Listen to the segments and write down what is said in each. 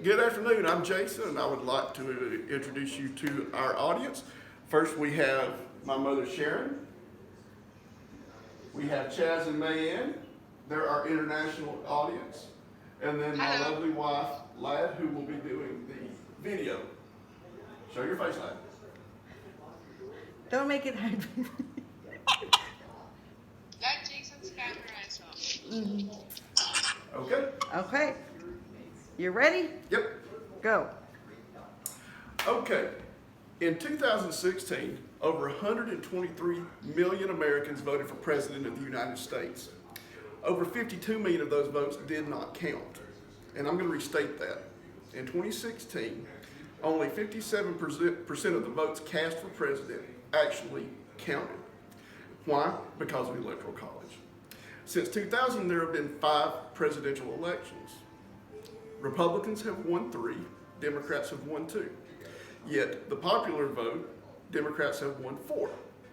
Good afternoon. I'm Jason, and I would like to introduce you to our audience. First, we have my mother Sharon. We have Chaz and Mayanne. They're our international audience. And then my Hello. lovely wife, Lad, who will be doing the video. Show your face, Lad. Don't make it hard. Let Jason's camera as well. Okay? Okay. You ready? Yep. Go. Okay. In 2016, over 123 million Americans voted for President of the United States. Over 52 million of those votes did not count. And I'm going to restate that. In 2016, only 57% of the votes cast for president actually counted. Why? Because of the Electoral College. Since 2000, there have been 5 presidential elections. Republicans have won 3, Democrats have won 2. Yet, the popular vote, Democrats have won 4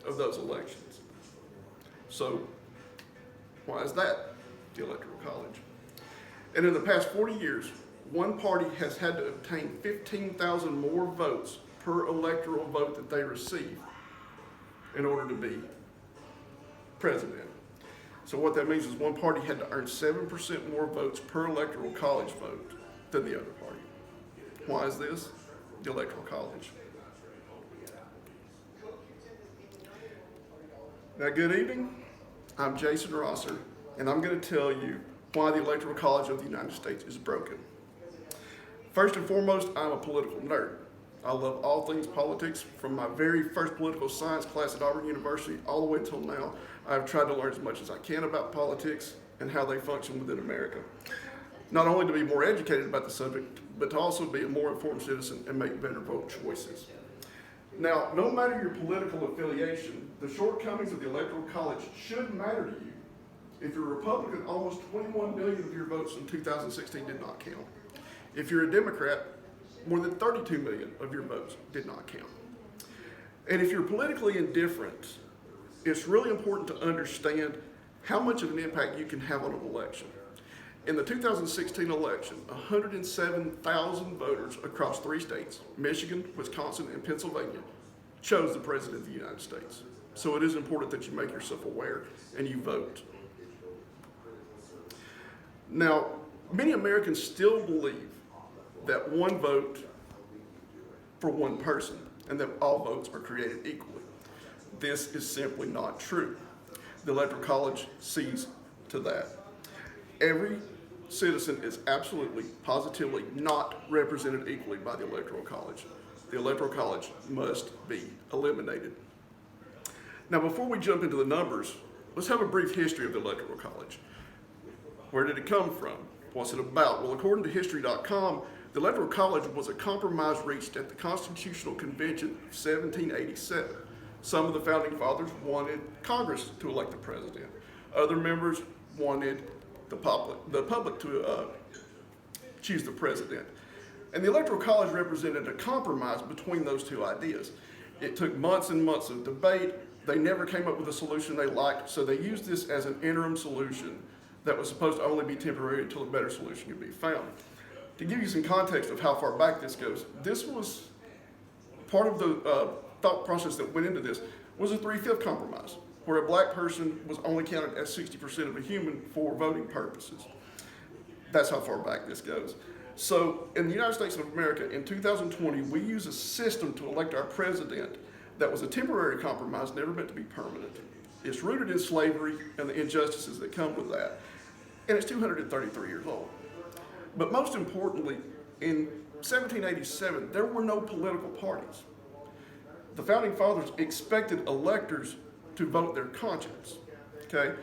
of those elections. So, why is that? The Electoral College. And in the past 40 years, one party has had to obtain 15,000 more votes per electoral vote that they receive in order to be president. So what that means is one party had to earn 7% more votes per electoral college vote than the other party. Why is this? The Electoral College. Now, good evening. I'm Jason Rosser, and I'm going to tell you why the Electoral College of the United States is broken. First and foremost, I'm a political nerd. I love all things politics. From my very first political science class at Auburn University all the way until now, I've tried to learn as much as I can about politics and how they function within America. Not only to be more educated about the subject, but to also be a more informed citizen and make better vote choices. Now, no matter your political affiliation, the shortcomings of the Electoral College should matter to you. If you're a Republican, almost 21 million of your votes in 2016 did not count. If you're a Democrat, more than 32 million of your votes did not count. And if you're politically indifferent, it's really important to understand how much of an impact you can have on an election. In the 2016 election, 107,000 voters across 3 states, Michigan, Wisconsin, and Pennsylvania, chose the President of the United States. So it is important that you make yourself aware and you vote. Now, many Americans still believe that one vote for one person and that all votes are created equally. This is simply not true. The Electoral College sees to that. Every citizen is absolutely, positively not represented equally by the Electoral College. The Electoral College must be eliminated. Now, before we jump into the numbers, let's have a brief history of the Electoral College. Where did it come from? What's it about? Well, according to History.com, the Electoral College was a compromise reached at the Constitutional Convention of 1787. Some of the founding fathers wanted Congress to elect the president. Other members wanted the public to choose the president. And the Electoral College represented a compromise between those two ideas. It took months and months of debate. They never came up with a solution they liked, so they used this as an interim solution that was supposed to only be temporary until a better solution could be found. To give you some context of how far back this goes, this was part of the thought process that went into this was a 3/5 compromise, where a black person was only counted as 60% of a human for voting purposes. That's how far back this goes. So in the United States of America, in 2020, we use a system to elect our president that was a temporary compromise, never meant to be permanent. It's rooted in slavery and the injustices that come with that. And it's 233 years old. But most importantly, in 1787, there were no political parties. The founding fathers expected electors to vote their conscience, okay?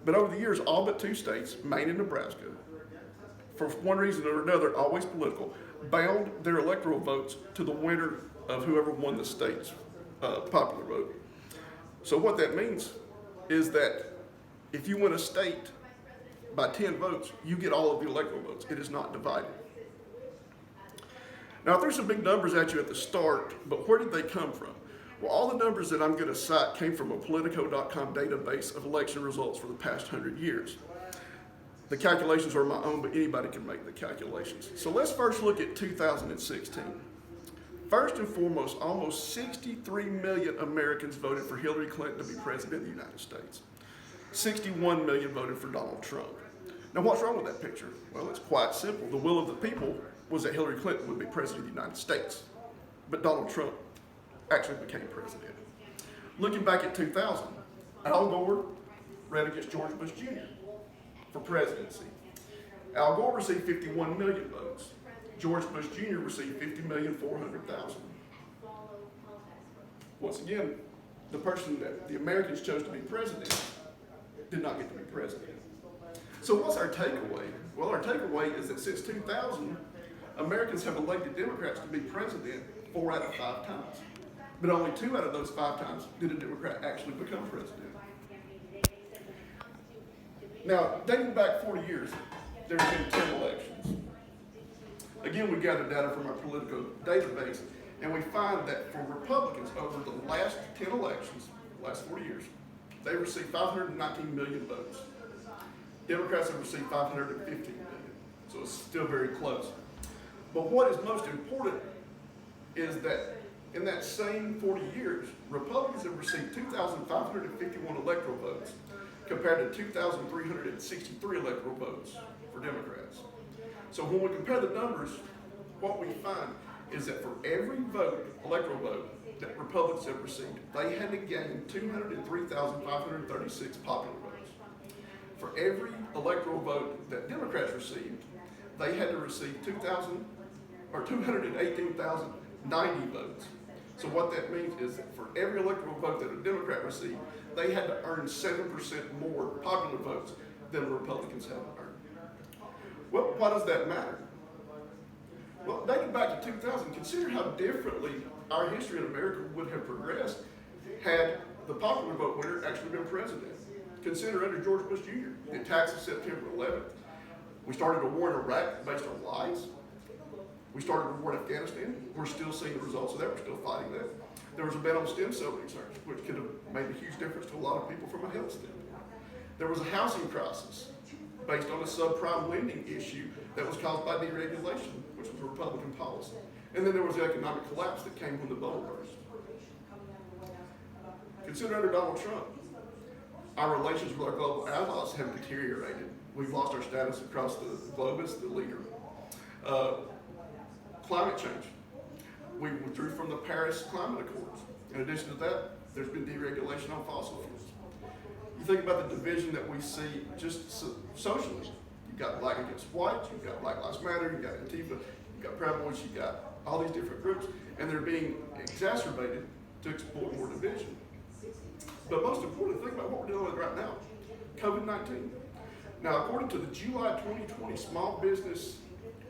But over the years, all but 2 states, Maine and Nebraska, for one reason or another, always political, bound their electoral votes to the winner of whoever won the state's popular vote. So what that means is that if you win a state by 10 votes, you get all of the electoral votes. It is not divided. Now, I threw some big numbers at you at the start, but where did they come from? Well, all the numbers that I'm going to cite came from a Politico.com database of election results for the past 100 years. The calculations are my own, but anybody can make the calculations. So let's first look at 2016. First and foremost, almost 63 million Americans voted for Hillary Clinton to be president of the United States. 61 million voted for Donald Trump. Now, what's wrong with that picture? Well, it's quite simple. The will of the people was that Hillary Clinton would be president of the United States, but Donald Trump actually became president. Looking back at 2000, Al Gore ran against George Bush Jr. for presidency. Al Gore received 51 million votes. George Bush Jr. received 50,400,000. Once again, the person that the Americans chose to be president did not get to be president. So what's our takeaway? Well, our takeaway is that since 2000, Americans have elected Democrats to be president 4 out of 5 times. But only 2 out of those 5 times did a Democrat actually become president. Now, dating back 40 years, there have been 10 elections. Again, we gather data from our political database, and we find that for Republicans, over the last 10 elections, last 40 years, they received 519 million votes. Democrats have received 515 million, so it's still very close. But what is most important is that in that same 40 years, Republicans have received 2,551 electoral votes compared to 2,363 electoral votes for Democrats. So when we compare the numbers, what we find is that for every vote, electoral vote, that Republicans have received, they had to gain 203,536 popular votes. For every electoral vote that Democrats received, they had to receive 218,090 votes. So what that means is that for every electoral vote that a Democrat received, they had to earn 7% more popular votes than Republicans had to earn. Well, why does that matter? Well, dating back to 2000, consider how differently our history in America would have progressed had the popular vote winner actually been president. Consider under George Bush Jr., the attacks of September 11th. We started a war in Iraq based on lies. We started a war in Afghanistan. We're still seeing the results of that. We're still fighting that. There was a ban on stem cell research, which could have made a huge difference to a lot of people from a health standpoint. There was a housing crisis based on a subprime lending issue that was caused by deregulation, which was a Republican policy. And then there was the economic collapse that came when the bubble burst. Consider under Donald Trump, our relations with our global allies have deteriorated. We've lost our status across the globe as the leader. Climate change. We withdrew from the Paris Climate Accords. In addition to that, there's been deregulation on fossil fuels. You think about the division that we see just socially. You've got black against white, you've got Black Lives Matter, you've got Antifa, you've got Proud Boys, you've got all these different groups, and they're being exacerbated to exploit more division. But most important, think about what we're dealing with right now, COVID-19. Now, according to the July 2020 Small Business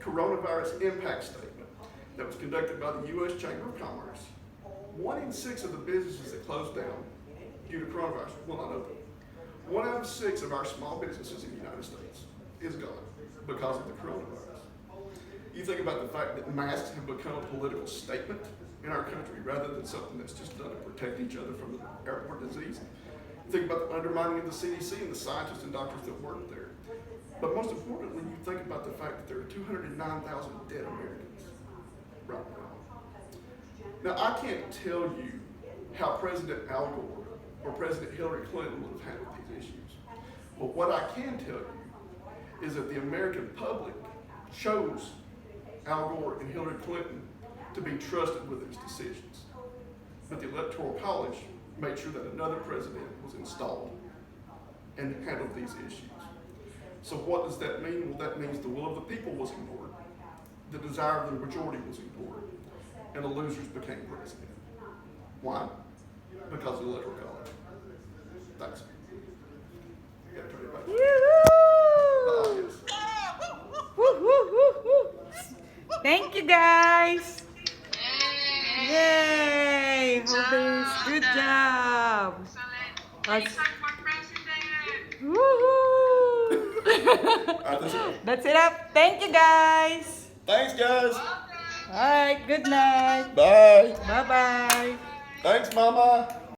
Coronavirus Impact Statement that was conducted by the U.S. Chamber of Commerce, 1 in 6 of the businesses that closed down due to coronavirus will not open. 1 out of 6 of our small businesses in the United States is gone because of the coronavirus. You think about the fact that masks have become a political statement in our country rather than something that's just done to protect each other from the airport disease. You think about the undermining of the CDC and the scientists and doctors that work there. But most importantly, you think about the fact that there are 209,000 dead Americans right now. Now, I can't tell you how President Al Gore or President Hillary Clinton would have handled these issues. But what I can tell you is that the American public chose Al Gore and Hillary Clinton to be trusted with its decisions. But the Electoral College made sure that another president was installed and handled these issues. So what does that mean? Well, that means the will of the people was ignored, the desire of the majority was ignored, and the losers became president. Why? Because of the Electoral College. Thanks. You gotta turn it back. Woo! Woo, woo, woo, woo. Thank you, guys. Yay! Holders, good job. Excellent. Jason for president. Woohoo! That's it up. Thank you, guys. Thanks, guys. All right. Good night. Bye. Bye-bye. Thanks, Mama.